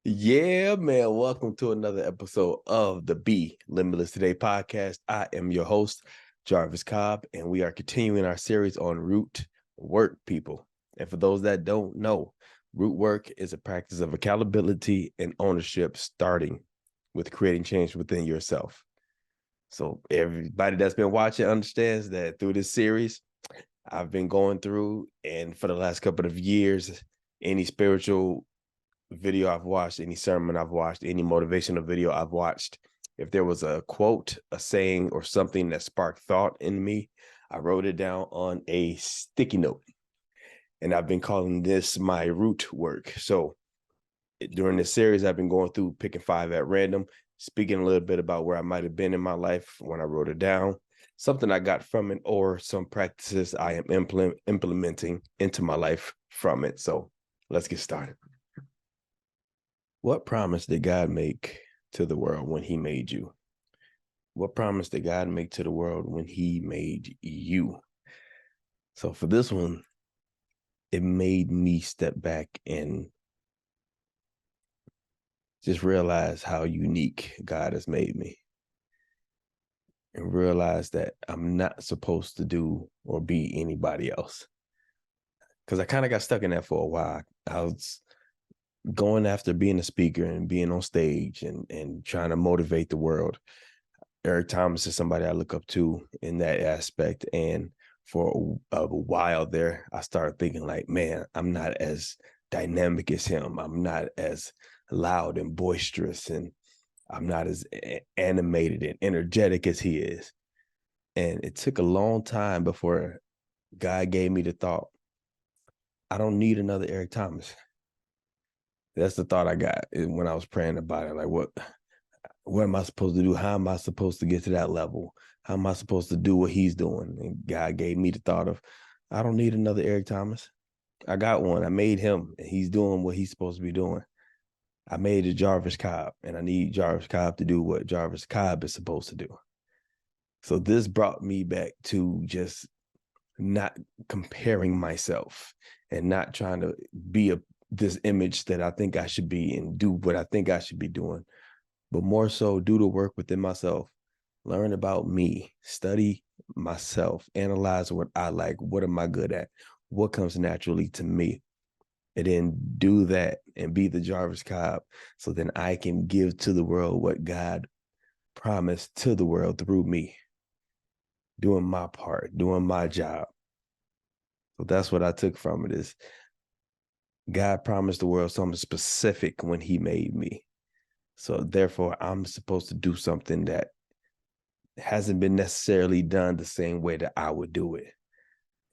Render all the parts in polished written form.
Yeah, man. Welcome to another episode of the Limitless Today podcast. I am your host, Jarvis Cobb, and we are continuing our series on root work, people. And for those that don't know, root work is a practice of accountability and ownership, starting with creating change within yourself. So everybody that's been watching understands that through this series, I've been going through, and for the last couple of years, any spiritual video I've watched, any sermon I've watched, any motivational video I've watched, if there was a quote, a saying, or something that sparked thought in me, I wrote it down on a sticky note. And I've been calling this my root work. So during this series, I've been going through picking 5 at random, speaking a little bit about where I might have been in my life when I wrote it down, something I got from it, or some practices I am implementing into my life from it. So let's get started. What promise did God make to the world when he made you? What promise did God make to the world when he made you? So for this one, it made me step back and just realize how unique God has made me, and realize that I'm not supposed to do or be anybody else. Because I kind of got stuck in that for a while. I was going after being a speaker and being on stage and trying to motivate the world. Eric Thomas is somebody I look up to in that aspect. And for a while there, I started thinking like, man, I'm not as dynamic as him. I'm not as loud and boisterous, and I'm not as animated and energetic as he is. And it took a long time before God gave me the thought, I don't need another Eric Thomas. That's the thought I got when I was praying about it. Like, what am I supposed to do? How am I supposed to get to that level? How am I supposed to do what he's doing? And God gave me the thought of, I don't need another Eric Thomas. I got one. I made him, and he's doing what he's supposed to be doing. I made a Jarvis Cobb, and I need Jarvis Cobb to do what Jarvis Cobb is supposed to do. So this brought me back to just not comparing myself and not trying to be this image that I think I should be and do what I think I should be doing, but more so do the work within myself, learn about me, study myself, analyze what I like, what am I good at, what comes naturally to me, and then do that and be the Jarvis Cobb, so then I can give to the world what God promised to the world through me, doing my part, doing my job. So that's what I took from it, is God promised the world something specific when he made me. So therefore, I'm supposed to do something that hasn't been necessarily done the same way that I would do it.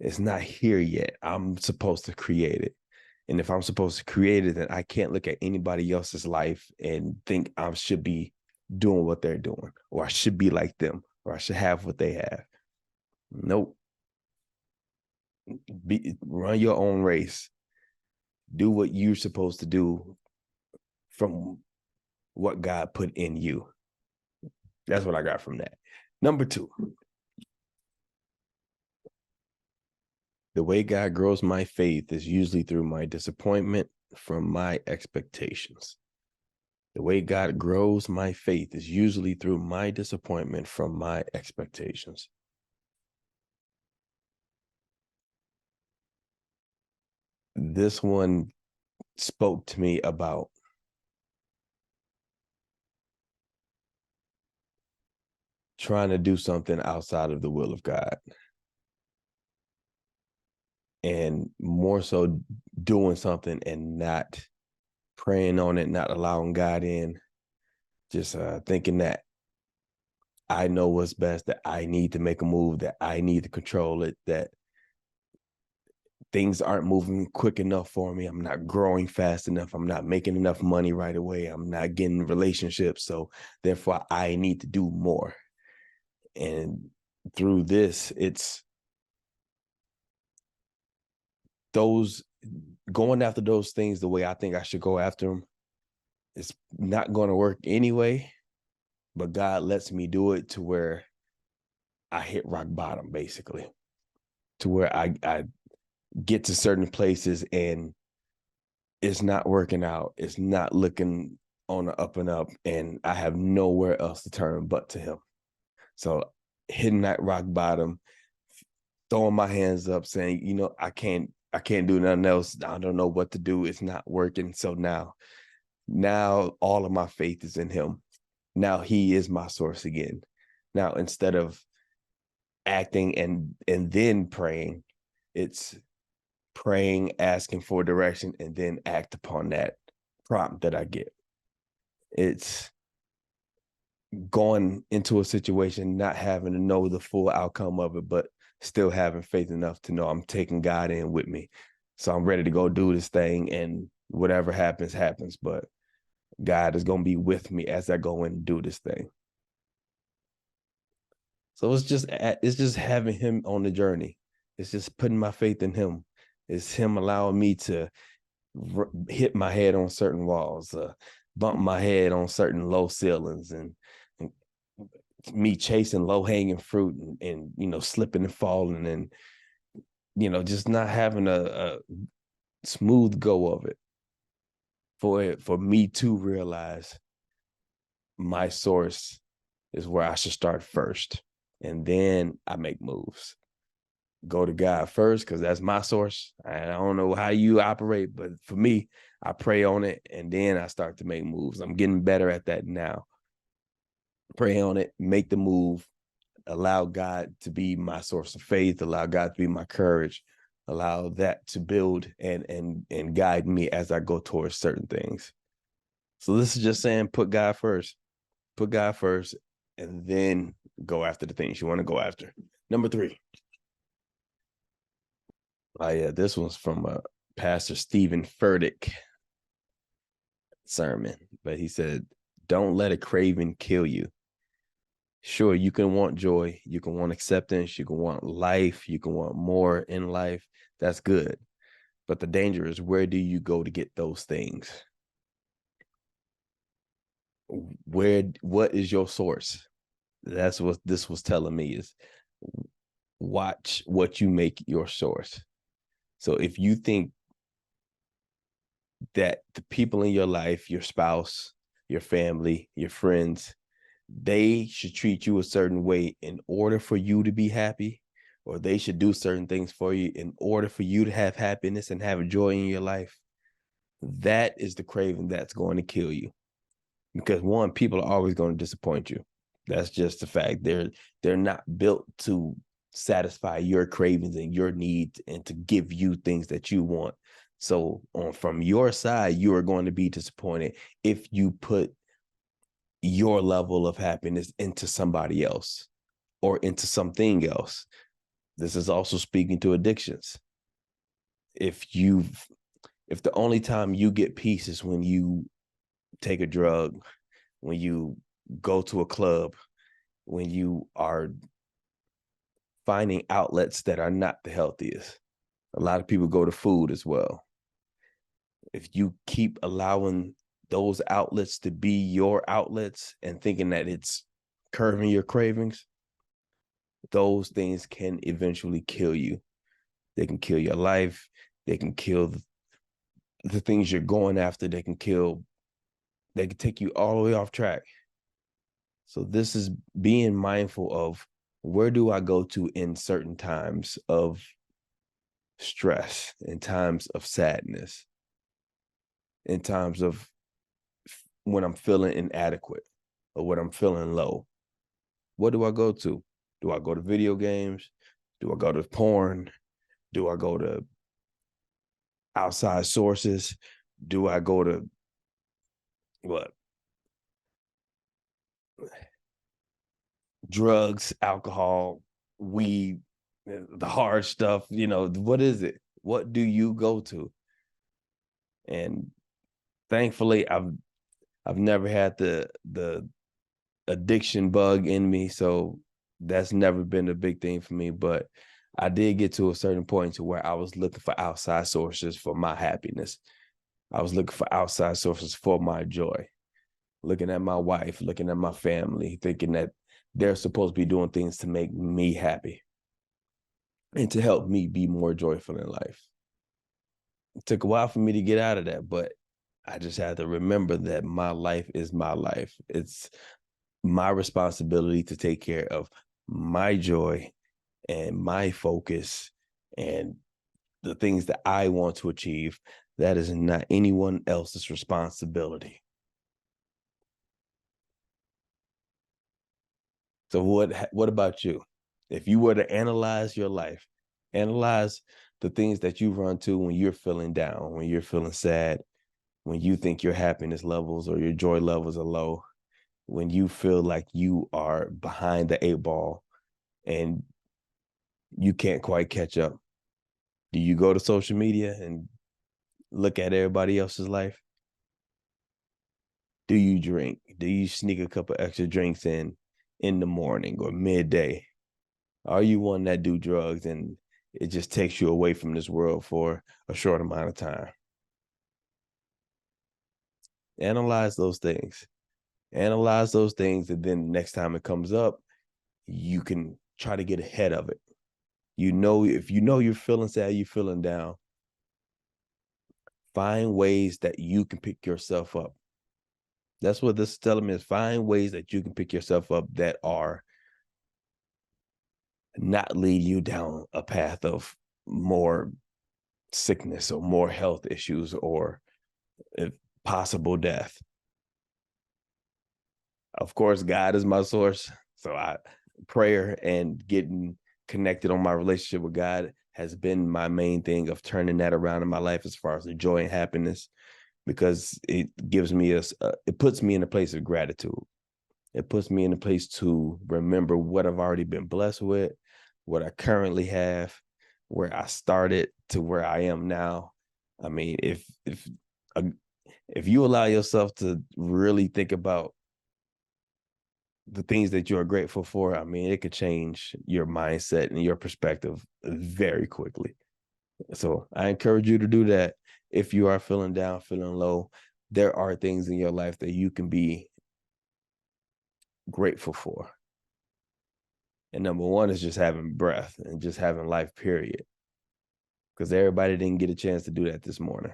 It's not here yet. I'm supposed to create it. And if I'm supposed to create it, then I can't look at anybody else's life and think I should be doing what they're doing, or I should be like them, or I should have what they have. Nope. Run your own race. Do what you're supposed to do from what God put in you. That's what I got from that. Number 2, the way God grows my faith is usually through my disappointment from my expectations. The way God grows my faith is usually through my disappointment from my expectations. This one spoke to me about trying to do something outside of the will of God, and more so doing something and not praying on it, not allowing God in, just thinking that I know what's best, that I need to make a move, that I need to control it, that things aren't moving quick enough for me. I'm not growing fast enough. I'm not making enough money right away. I'm not getting relationships. So therefore, I need to do more. And through this, it's those going after those things the way I think I should go after them. It's not going to work anyway, but God lets me do it to where I hit rock bottom, basically, to where I get to certain places and it's not working out. It's not looking on the up and up, and I have nowhere else to turn but to him. So hitting that rock bottom, throwing my hands up, saying, I can't do nothing else. I don't know what to do. It's not working. So now all of my faith is in him. Now he is my source again. Now, instead of acting and then praying, it's praying, asking for direction, and then act upon that prompt that I get. It's going into a situation, not having to know the full outcome of it, but still having faith enough to know I'm taking God in with me. So I'm ready to go do this thing, and whatever happens, happens. But God is going to be with me as I go in and do this thing. So it's just having him on the journey. It's just putting my faith in him. It's him allowing me to hit my head on certain walls, bump my head on certain low ceilings, and me chasing low hanging fruit, and slipping and falling, and just not having a smooth go of it, for me to realize my source is where I should start first, and then I make moves. Go to God first, because that's my source. I don't know how you operate, but for me, I pray on it, and then I start to make moves. I'm getting better at that now. Pray on it, make the move, allow God to be my source of faith, allow God to be my courage, allow that to build and guide me as I go towards certain things. So this is just saying, put God first, and then go after the things you want to go after. Number 3. Oh yeah, this one's from Pastor Stephen Furtick sermon, but he said, "Don't let a craving kill you. Sure, you can want joy, you can want acceptance, you can want life, you can want more in life. That's good. But the danger is, where do you go to get those things? What is your source?" That's what this was telling me, is watch what you make your source. So if you think that the people in your life, your spouse, your family, your friends, they should treat you a certain way in order for you to be happy, or they should do certain things for you in order for you to have happiness and have joy in your life, that is the craving that's going to kill you. Because one, people are always going to disappoint you. That's just the fact. They're not built to satisfy your cravings and your needs and to give you things that you want. So from your side, you are going to be disappointed if you put your level of happiness into somebody else or into something else. This is also speaking to addictions. If the only time you get peace is when you take a drug, when you go to a club, when you are finding outlets that are not the healthiest. A lot of people go to food as well. If you keep allowing those outlets to be your outlets and thinking that it's curbing your cravings, those things can eventually kill you. They can kill your life. They can kill the things you're going after. They can take you all the way off track. So this is being mindful of, where do I go to in certain times of stress, in times of sadness, in times of when I'm feeling inadequate or when I'm feeling low. What do I go to? Do I go to video games? Do I go to porn? Do I go to outside sources? Do I go to what? Drugs, alcohol, weed, the hard stuff, what is it? What do you go to? And thankfully, I've never had the addiction bug in me, so that's never been a big thing for me. But I did get to a certain point to where I was looking for outside sources for my happiness. I was looking for outside sources for my joy. Looking at my wife, looking at my family, thinking that they're supposed to be doing things to make me happy and to help me be more joyful in life. It took a while for me to get out of that, but I just had to remember that my life is my life. It's my responsibility to take care of my joy and my focus and the things that I want to achieve. That is not anyone else's responsibility. So what about you? If you were to analyze your life, analyze the things that you run to when you're feeling down, when you're feeling sad, when you think your happiness levels or your joy levels are low, when you feel like you are behind the eight ball and you can't quite catch up. Do you go to social media and look at everybody else's life? Do you drink? Do you sneak a couple extra drinks in the morning or midday? Are you one that do drugs and it just takes you away from this world for a short amount of time? Analyze those things. Analyze those things, and then the next time it comes up, you can try to get ahead of it. You know, if you know you're feeling sad, you're feeling down, find ways that you can pick yourself up. That's what this is telling me, is find ways that you can pick yourself up that are not lead you down a path of more sickness or more health issues or possible death. Of course, God is my source. So prayer and getting connected on my relationship with God has been my main thing of turning that around in my life as far as the joy and happiness, because it gives me it puts me in a place of gratitude. It puts me in a place to remember what I've already been blessed with, what I currently have, where I started to where I am now. I mean, if you allow yourself to really think about the things that you are grateful for, I mean, it could change your mindset and your perspective very quickly. So I encourage you to do that. If you are feeling down, feeling low, there are things in your life that you can be grateful for. And number one is just having breath and just having life, period. Because everybody didn't get a chance to do that this morning.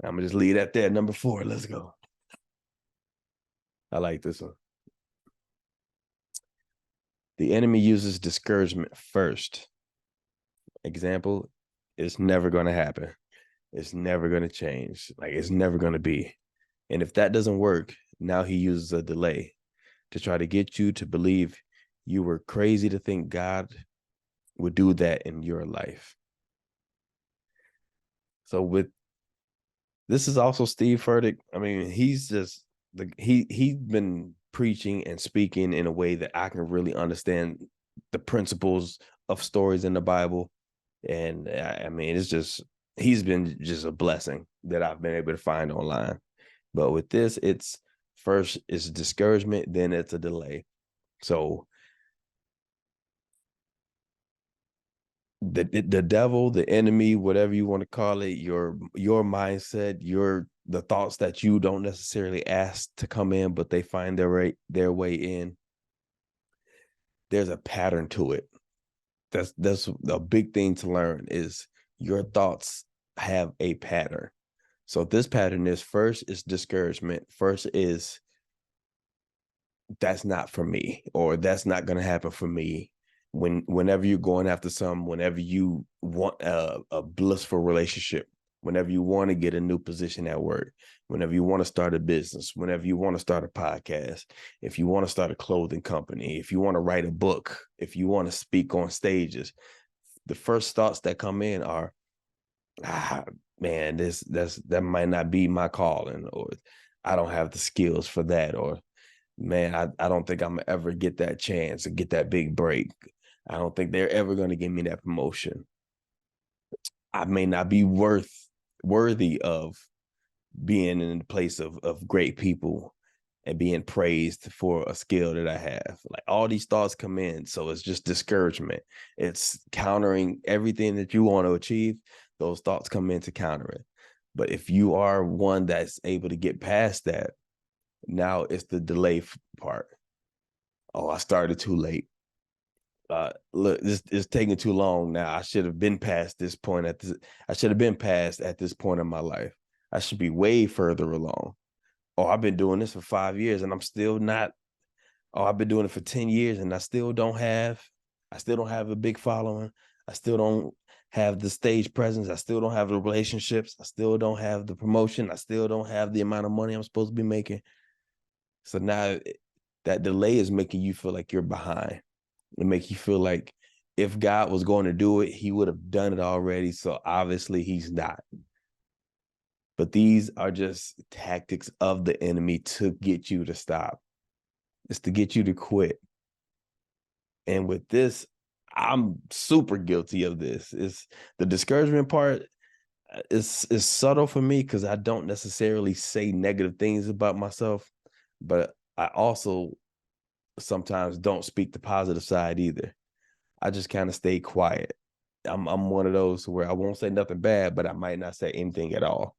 I'm going to just leave that there. Number 4, let's go. I like this one. The enemy uses discouragement first. Example, it's never going to happen. It's never going to change. Like, it's never going to be. And if that doesn't work, now he uses a delay to try to get you to believe you were crazy to think God would do that in your life. So this is also Steve Furtick. I mean, he's just he's been preaching and speaking in a way that I can really understand the principles of stories in the Bible. And I mean, he's been just a blessing that I've been able to find online. But with this, it's first it's discouragement, then it's a delay. So the devil, the enemy, whatever you want to call it, your mindset, the thoughts that you don't necessarily ask to come in, but they find their way in. There's a pattern to it. That's a big thing to learn, is your thoughts have a pattern. So this pattern is, first is discouragement. First is, that's not for me, or that's not going to happen for me. Whenever you're going after something, whenever you want a blissful relationship, whenever you want to get a new position at work, whenever you want to start a business, whenever you want to start a podcast, if you want to start a clothing company, if you want to write a book, if you want to speak on stages, the first thoughts that come in are, man, that might not be my calling, or I don't have the skills for that, or man, I don't think I'm ever get that chance to get that big break. I don't think they're ever going to give me that promotion. I may not be worthy of being in the place of great people and being praised for a skill that I have. Like, all these thoughts come in. So it's just discouragement. It's countering everything that you want to achieve. Those thoughts come in to counter it. But if you are one that's able to get past that, now it's the delay part. Oh, I started too late. look, this is taking too long now. I should have been past this point I should have been past at this point in my life. I should be way further along. Oh, I've been doing this for 5 years and I'm still not. Oh, I've been doing it for 10 years and I still don't have a big following. I still don't have the stage presence. I still don't have the relationships. I still don't have the promotion. I still don't have the amount of money I'm supposed to be making. So now that delay is making you feel like you're behind. It make you feel like if God was going to do it, he would have done it already. So obviously he's not. But these are just tactics of the enemy to get you to stop. It's to get you to quit. And with this, I'm super guilty of this. It's the discouragement part is subtle for me because I don't necessarily say negative things about myself, but I also sometimes don't speak the positive side either. I just kind of stay quiet. I'm one of those where I won't say nothing bad, but I might not say anything at all.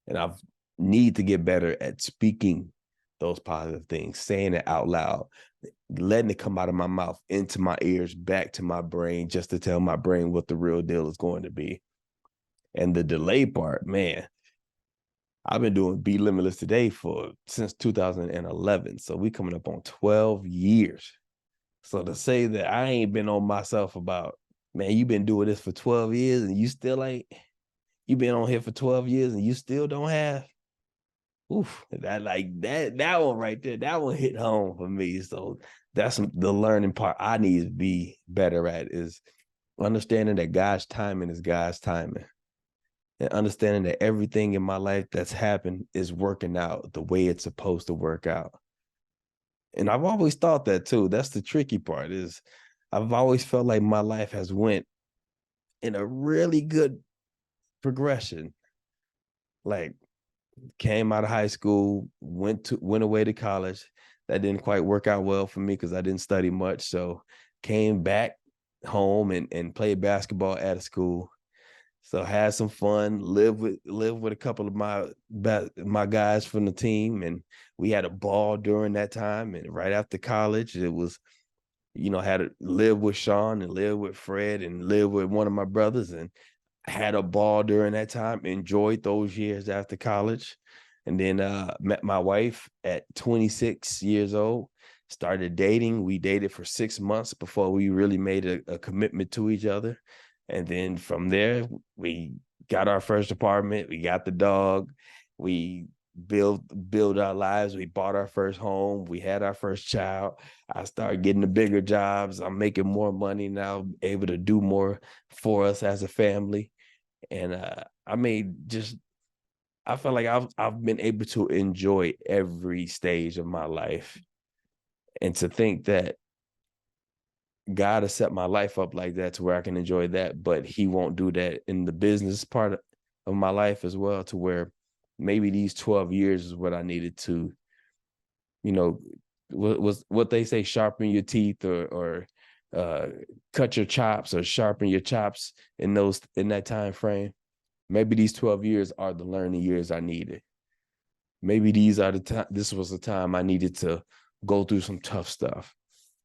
And I need to get better at speaking those positive things, saying it out loud, letting it come out of my mouth into my ears, back to my brain, just to tell my brain what the real deal is going to be. And the delay part, man, I've been doing Be Limitless Today since 2011. So we coming up on 12 years. So to say that I ain't been on myself about, man, you've been doing this for 12 years and you still ain't, you've been on here for 12 years and you still don't have, oof, that one right there, that one hit home for me. So that's the learning part I need to be better at, is understanding that God's timing is God's timing, and understanding that everything in my life that's happened is working out the way it's supposed to work out. And I've always thought that too. That's the tricky part, is I've always felt like my life has went in a really good progression. Like, came out of high school, went away to college. That didn't quite work out well for me because I didn't study much. So came back home and played basketball at a school. So had some fun, lived with a couple of my guys from the team, and we had a ball during that time. And right after college, it was, had to live with Sean and live with Fred and live with one of my brothers, and had a ball during that time, enjoyed those years after college. And then met my wife at 26 years old, started dating. We dated for 6 months before we really made a commitment to each other. And then from there, we got our first apartment. We got the dog. We build our lives. We bought our first home. We had our first child. I started getting the bigger jobs. I'm making more money now, able to do more for us as a family. And I felt like I've been able to enjoy every stage of my life. And to think that God has set my life up like that to where I can enjoy that, but he won't do that in the business part of my life as well, to where maybe these 12 years is what I needed to, was what they say, sharpen your teeth or cut your chops or sharpen your chops in that time frame. Maybe these 12 years are the learning years I needed. Maybe this was the time I needed to go through some tough stuff,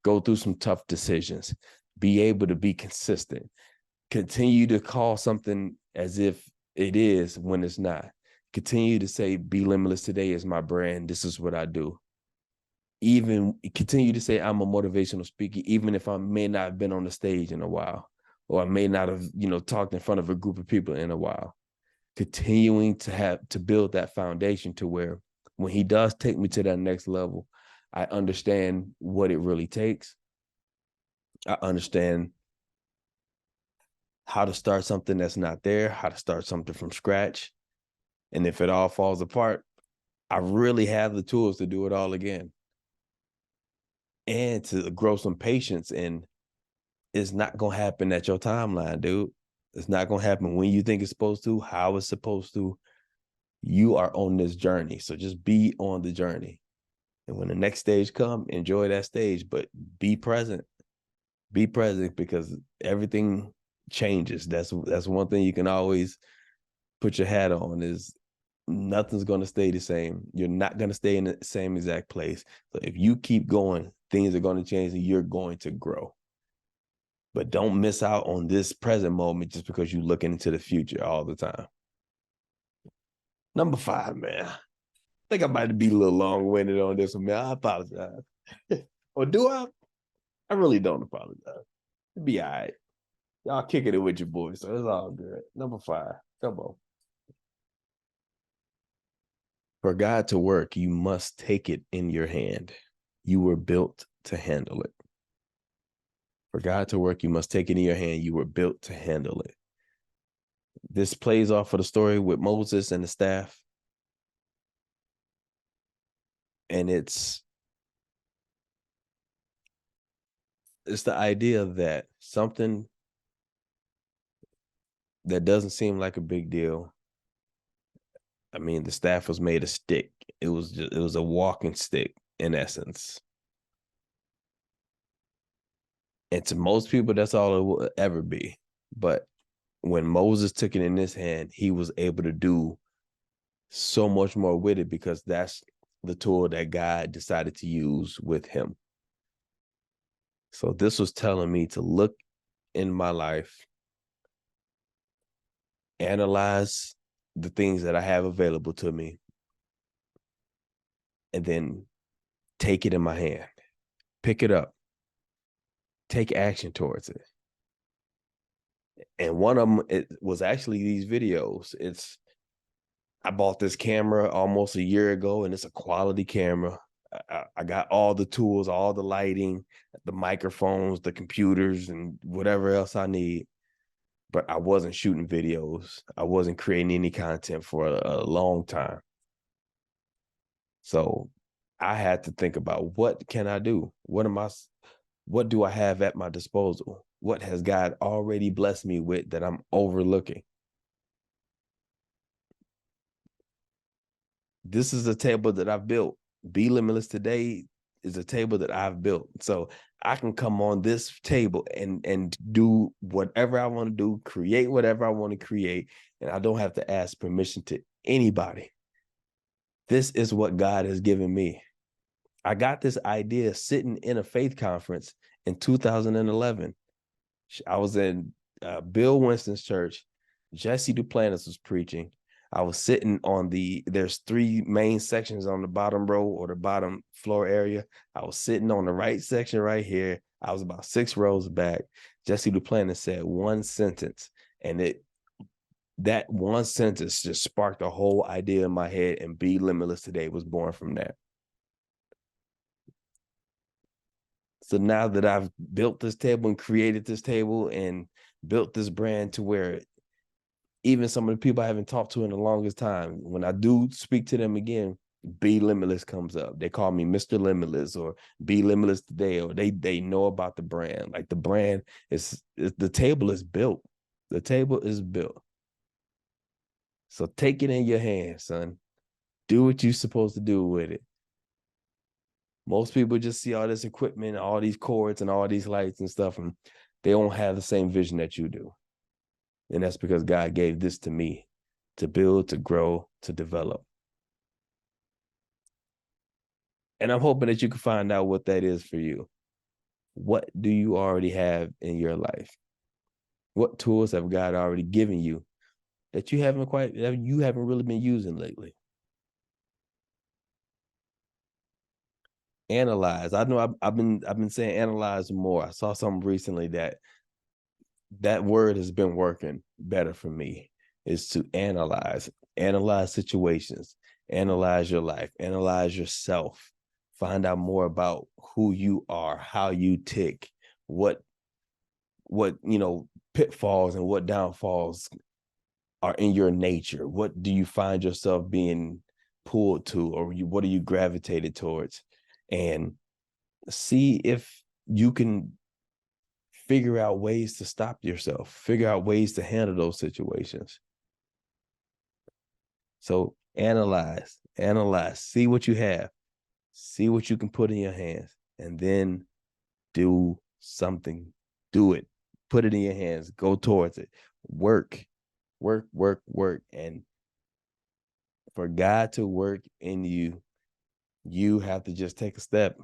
go through some tough decisions, be able to be consistent, continue to call something as if it is when it's not. Continue to say, Be Limitless Today is my brand. This is what I do. Even continue to say I'm a motivational speaker, even if I may not have been on the stage in a while, or I may not have, talked in front of a group of people in a while. Continuing to build that foundation to where when he does take me to that next level, I understand what it really takes. I understand how to start something that's not there, how to start something from scratch. And if it all falls apart, I really have the tools to do it all again. And to grow some patience. And it's not going to happen at your timeline, dude. It's not going to happen when you think it's supposed to, how it's supposed to. You are on this journey. So just be on the journey. And when the next stage comes, enjoy that stage, but be present. Be present, because everything changes. That's one thing you can always put your hat on, is nothing's going to stay the same. You're not going to stay in the same exact place. So if you keep going, things are going to change and you're going to grow. But don't miss out on this present moment just because you're looking into the future all the time. Number 5, man. I think I'm about to be a little long-winded on this one, man. I apologize. Or do I? I really don't apologize. It'd be all right. Y'all kicking it with your boys, so it's all good. Number 5. Come on. For God to work, you must take it in your hand. You were built to handle it. For God to work, you must take it in your hand. You were built to handle it. This plays off of the story with Moses and the staff. And it's the idea that something that doesn't seem like a big deal. I mean, the staff was made of stick. It was a walking stick in essence. And to most people, that's all it will ever be. But when Moses took it in his hand, he was able to do so much more with it because that's the tool that God decided to use with him. So this was telling me to look in my life, analyze the things that I have available to me, and then take it in my hand, pick it up, take action towards it. And one of them, it was actually these videos. I bought this camera almost a year ago, and it's a quality camera. I got all the tools, all the lighting, the microphones, the computers, and whatever else I need. But I wasn't shooting videos. I wasn't creating any content for a long time. So I had to think about, what can I do? What do I have at my disposal? What has God already blessed me with that I'm overlooking? This is a table that I've built. Be Limitless today is a table that I've built. So I can come on this table and do whatever I want to do, create whatever I want to create, and I don't have to ask permission to anybody. This is what God has given me. I got this idea sitting in a faith conference in 2011. I was in Bill Winston's church. Jesse Duplantis was preaching. I was sitting on there's 3 main sections on the bottom row or the bottom floor area. I was sitting on the right section right here. I was about 6 rows back. Jesse Duplantis said one sentence, and that one sentence just sparked a whole idea in my head, and Be Limitless Today was born from that. So now that I've built this table and created this table and built this brand to where even some of the people I haven't talked to in the longest time, when I do speak to them again, Be Limitless comes up. They call me Mr. Limitless or Be Limitless Today, or they know about the brand. Like, the brand the table is built. The table is built. So take it in your hands, son. Do what you're supposed to do with it. Most people just see all this equipment, all these cords and all these lights and stuff, and they don't have the same vision that you do. And that's because God gave this to me to build, to grow, to develop. And I'm hoping that you can find out what that is for you. What do you already have in your life? What tools have God already given you that you haven't really been using lately? Analyze. I know I've been saying analyze more. I saw something recently that word has been working better for me, is to analyze situations, analyze your life, analyze yourself, find out more about who you are, how you tick, what pitfalls and what downfalls are in your nature. What do you find yourself being pulled to, or what are you gravitated towards? And see if you can figure out ways to stop yourself, figure out ways to handle those situations. So analyze, see what you have, see what you can put in your hands, and then do something. Do it. Put it in your hands. Go towards it. Work. And for God to work in you, you have to just take a step.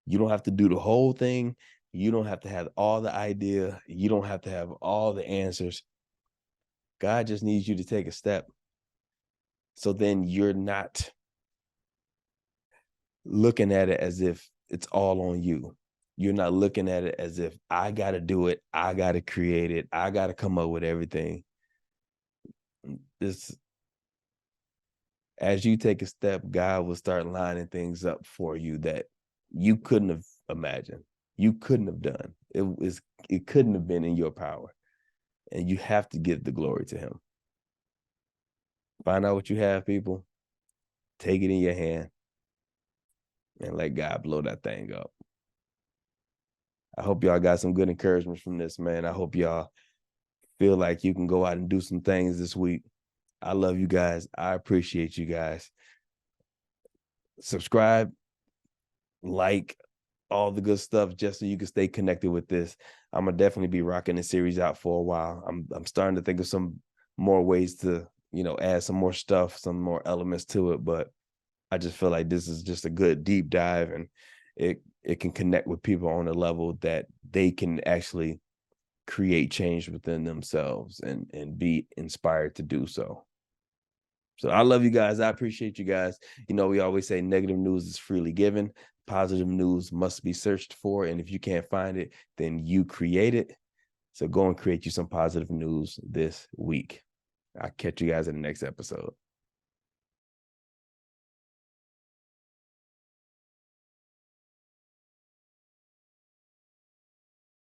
You don't have to do the whole thing. You don't have to have all the idea. You don't have to have all the answers. God just needs you to take a step. So then you're not looking at it as if it's all on you. You're not looking at it as if I got to do it. I got to create it. I got to come up with everything. This, as you take a step, God will start lining things up for you that you couldn't have imagined. You couldn't have done. It couldn't have been in your power. And you have to give the glory to him. Find out what you have, people. Take it in your hand and let God blow that thing up. I hope y'all got some good encouragement from this, man. I hope y'all feel like you can go out and do some things this week. I love you guys. I appreciate you guys. Subscribe, like, all the good stuff just so you can stay connected with this. I'm gonna definitely be rocking this series out for a while. I'm starting to think of some more ways to, add some more stuff, some more elements to it, but I just feel like this is just a good deep dive, and it can connect with people on a level that they can actually create change within themselves and be inspired to do so. So I love you guys. I appreciate you guys. We always say negative news is freely given. Positive news must be searched for. And if you can't find it, then you create it. So go and create you some positive news this week. I'll catch you guys in the next episode.